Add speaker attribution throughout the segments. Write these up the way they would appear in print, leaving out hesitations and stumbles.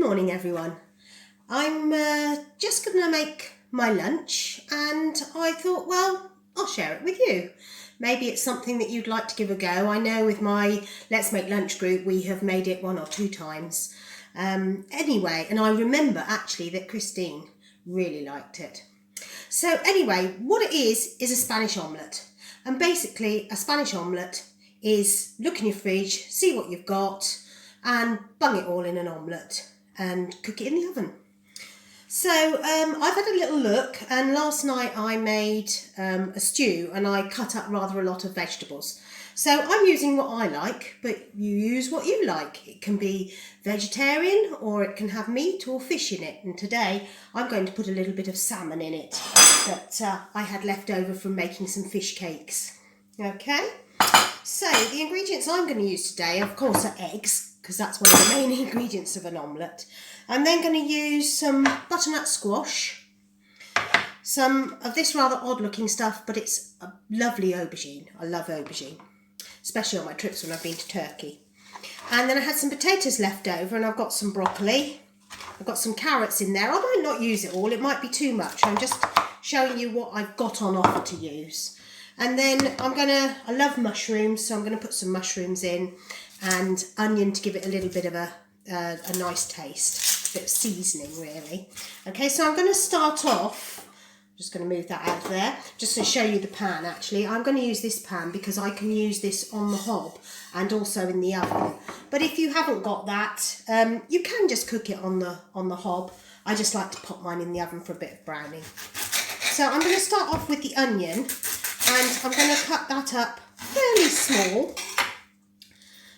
Speaker 1: morning everyone. I'm just going to make my lunch and I thought, well, I'll share it with you. Maybe it's something that you'd like to give a go. I know with my Let's Make Lunch group we have made it 1 or 2 times. Anyway, and I remember actually that Christine really liked it. So anyway, what it is a Spanish omelette. And basically a Spanish omelette is look in your fridge, see what you've got and bung it all in an omelette and cook it in the oven. So I've had a little look, and last night I made a stew and I cut up rather a lot of vegetables. So I'm using what I like, but you use what you like. It can be vegetarian or it can have meat or fish in it. And today I'm going to put a little bit of salmon in it that I had left over from making some fish cakes. Okay, so the ingredients I'm going to use today, of course, are eggs, because that's one of the main ingredients of an omelette. I'm then going to use some butternut squash, some of this rather odd looking stuff, but it's a lovely aubergine. I love aubergine, especially on my trips when I've been to Turkey. And then I had some potatoes left over, and I've got some broccoli. I've got some carrots in there. I might not use it all, it might be too much. I'm just showing you what I've got on offer to use. And then I love mushrooms, so I'm going to put some mushrooms in and onion to give it a little bit of a nice taste, a bit of seasoning really. Okay, so I'm going to start off, just going to move that out of there, just to show you the pan actually. I'm going to use this pan because I can use this on the hob and also in the oven. But if you haven't got that, you can just cook it on the hob. I just like to pop mine in the oven for a bit of browning. So I'm going to start off with the onion, and I'm going to cut that up fairly small.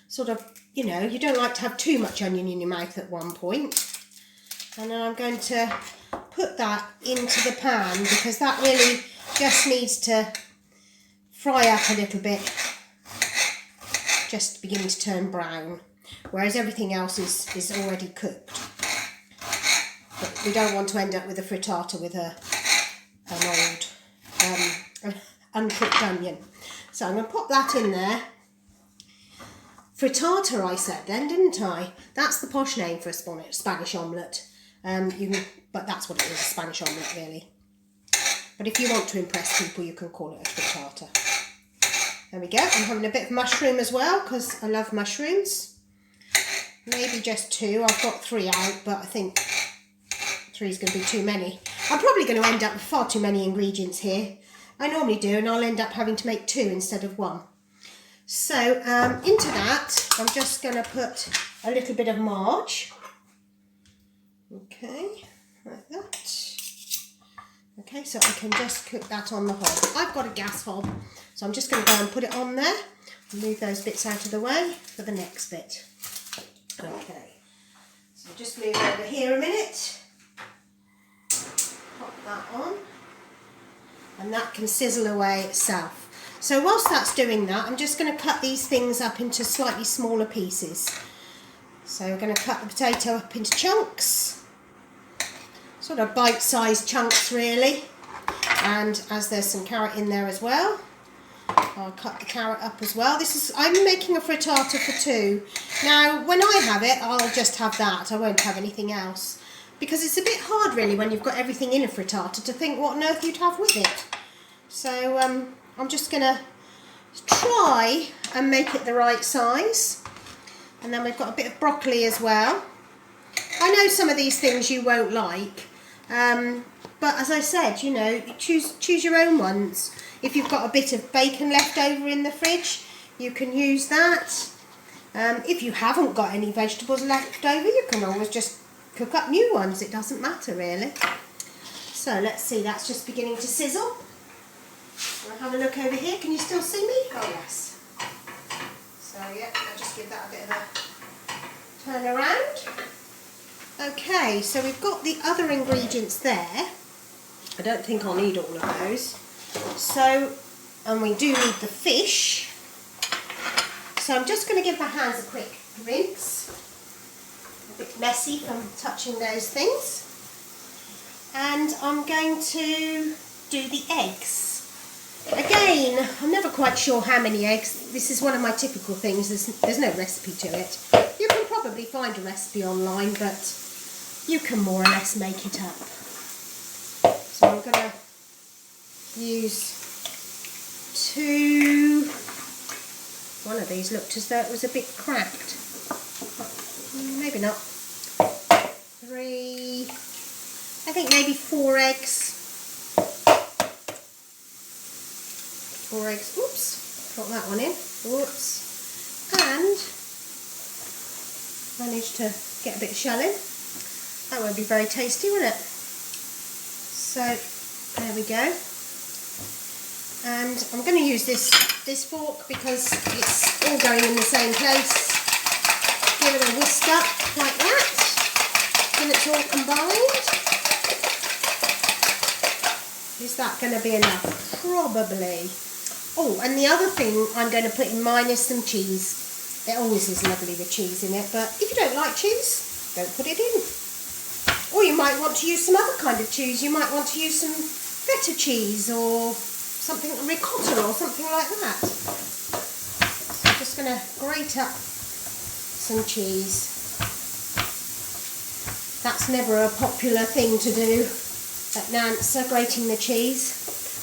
Speaker 1: Sort of, you know, you don't like to have too much onion in your mouth at one point. And then I'm going to put that into the pan because that really just needs to fry up a little bit, just beginning to turn brown, whereas everything else is already cooked. But we don't want to end up with a frittata with an old uncooked onion. So I'm going to pop that in there. Frittata I said then, didn't I? That's the posh name for a Spanish omelette. But that's what it is, a Spanish omelette really. But if you want to impress people, you can call it a frittata. There we go. I'm having a bit of mushroom as well because I love mushrooms. Maybe just 2. I've got 3 out, but I think 3 is going to be too many. I'm probably going to end up with far too many ingredients here. I normally do, and I'll end up having to make 2 instead of 1. So into that, I'm just going to put a little bit of marge. Okay, like that. Okay, so I can just cook that on the hob. I've got a gas hob, so I'm just going to go and put it on there. Move those bits out of the way for the next bit. Okay, so just move over here a minute. Pop that on. And that can sizzle away itself. So whilst that's doing that, I'm just going to cut these things up into slightly smaller pieces. So we're going to cut the potato up into chunks, sort of bite-sized chunks really. And as there's some carrot in there as well, I'll cut the carrot up as well. I'm making a frittata for 2. Now when I have it, I'll just have that. I won't have anything else. Because it's a bit hard really when you've got everything in a frittata to think what on earth you'd have with it. So I'm just going to try and make it the right size. And then we've got a bit of broccoli as well. I know some of these things you won't like, but as I said, you know, choose your own ones. If you've got a bit of bacon left over in the fridge, you can use that. If you haven't got any vegetables left over, you can always just cook up new ones. It doesn't matter really. So let's see, that's just beginning to sizzle. I'll have a look over here. Can you still see me? Oh yes. So yeah, I'll just give that a bit of a turn around. Okay, so we've got the other ingredients there. I don't think I'll need all of those. So, and we do need the fish. So I'm just going to give my hands a quick rinse. A bit messy from touching those things. And I'm going to do the eggs. Again, I'm never quite sure how many eggs. This is one of my typical things. There's no recipe to it. You can probably find a recipe online, but you can more or less make it up. So I'm going to use one of these looked as though it was a bit cracked. Maybe not. 3, I think maybe 4 eggs. 4 eggs. Oops, got that one in. Oops. And managed to get a bit of shell in. That won't be very tasty, will it? So there we go. And I'm going to use this fork because it's all going in the same place. Give it a whisk up like that till it's all combined. Is that going to be enough? Probably. Oh, and the other thing I'm going to put in mine is some cheese. It always is lovely with cheese in it, but if you don't like cheese, don't put it in. Or you might want to use some other kind of cheese. You might want to use some feta cheese or something, ricotta or something like that. So I'm just going to grate up some cheese. That's never a popular thing to do at Nance, grating the cheese.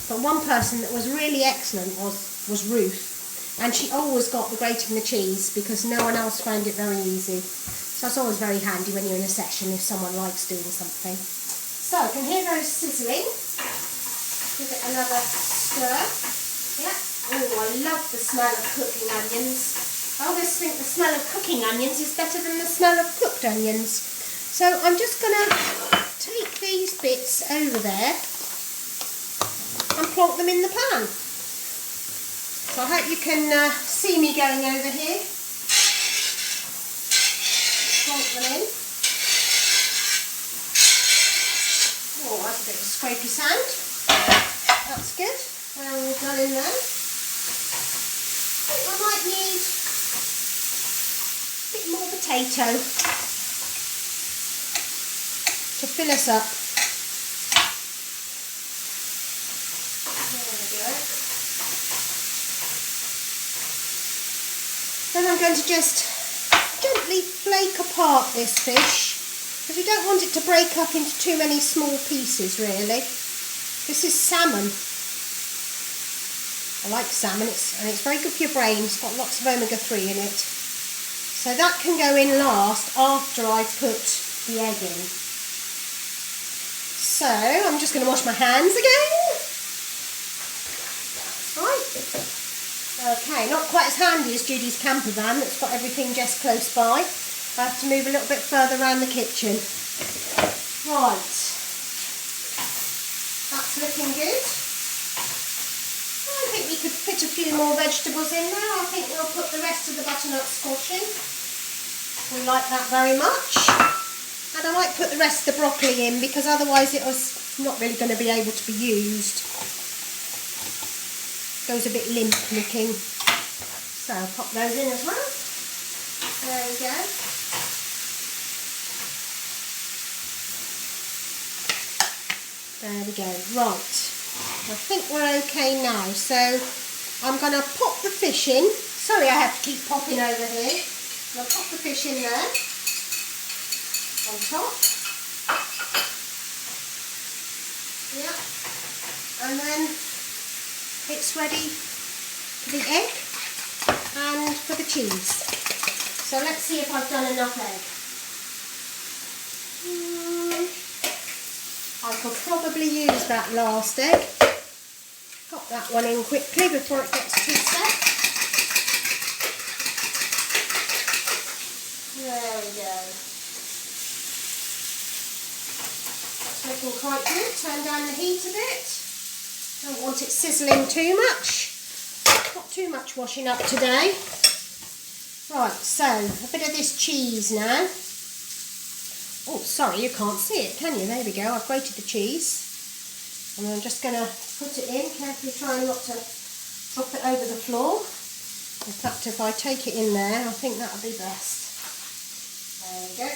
Speaker 1: But one person that was really excellent was Ruth. And she always got the grating the cheese because no one else found it very easy. So it's always very handy when you're in a session if someone likes doing something. So I can hear those sizzling. Give it another stir. Yeah. Oh, I love the smell of cooking onions. I always think the smell of cooking onions is better than the smell of cooked onions. So I'm just going to take these bits over there and plonk them in the pan. So I hope you can see me going over here. Plonk them in. Oh, that's a bit of a scrapey sound. That's good. Well, all done in there. I think I might need a bit more potato to fill us up. There we go. Then I'm going to just gently flake apart this fish because we don't want it to break up into too many small pieces really. This is salmon. I like salmon and it's very good for your brain. It's got lots of omega-3 in it. So that can go in last after I put the egg in. So I'm just going to wash my hands again. That's right. Okay, not quite as handy as Judy's camper van that's got everything just close by. I have to move a little bit further around the kitchen. Right. That's looking good. I think we could fit a few more vegetables in there. I think we'll put the rest of the butternut squash in. We like that very much. And I might put the rest of the broccoli in because otherwise it was not really going to be able to be used. Goes a bit limp looking. So I'll pop those in as well. There we go. There we go. Right. I think we're okay now. So I'm going to pop the fish in. Sorry I have to keep popping over here. I'm going to pop the fish in there. On top. Yeah. And then it's ready for the egg and for the cheese. So let's see if I've done enough egg. I could probably use that last egg. Pop that one in quickly before it gets too set. There we go. That's looking quite good. Turn down the heat a bit. Don't want it sizzling too much. Not too much washing up today. Right, so a bit of this cheese now. Oh, sorry, you can't see it, can you? There we go. I've grated the cheese. And I'm just going to put it in, carefully trying not to drop it over the floor. In fact, if I take it in there, I think that'll be best. There we go.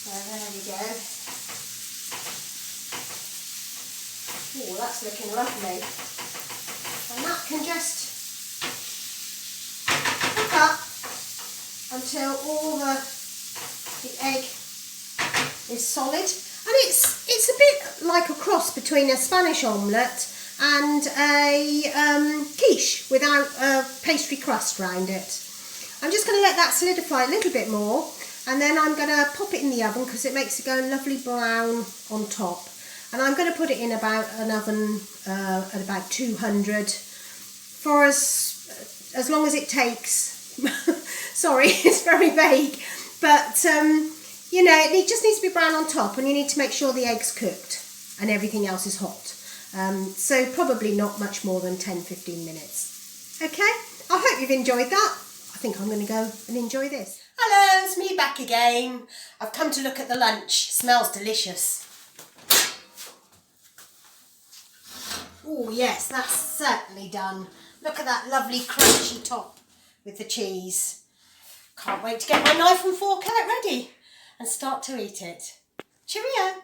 Speaker 1: So there we go. Oh, that's looking lovely. And that can just cook up until all the The egg is solid, and it's a bit like a cross between a Spanish omelette and a quiche without a pastry crust around it. I'm just going to let that solidify a little bit more, and then I'm going to pop it in the oven because it makes it go lovely brown on top. And I'm going to put it in about an oven at about 200 for as long as it takes. Sorry, it's very vague, but you know, it just needs to be brown on top, and you need to make sure the egg's cooked and everything else is hot. So probably not much more than 10-15 minutes. Okay, I hope you've enjoyed that. I think I'm going to go and enjoy this. Hello, it's me back again. I've come to look at the lunch. Smells delicious. Oh yes, that's certainly done. Look at that lovely crunchy top with the cheese. Can't wait to get my knife and fork out ready and start to eat it. Cheerio.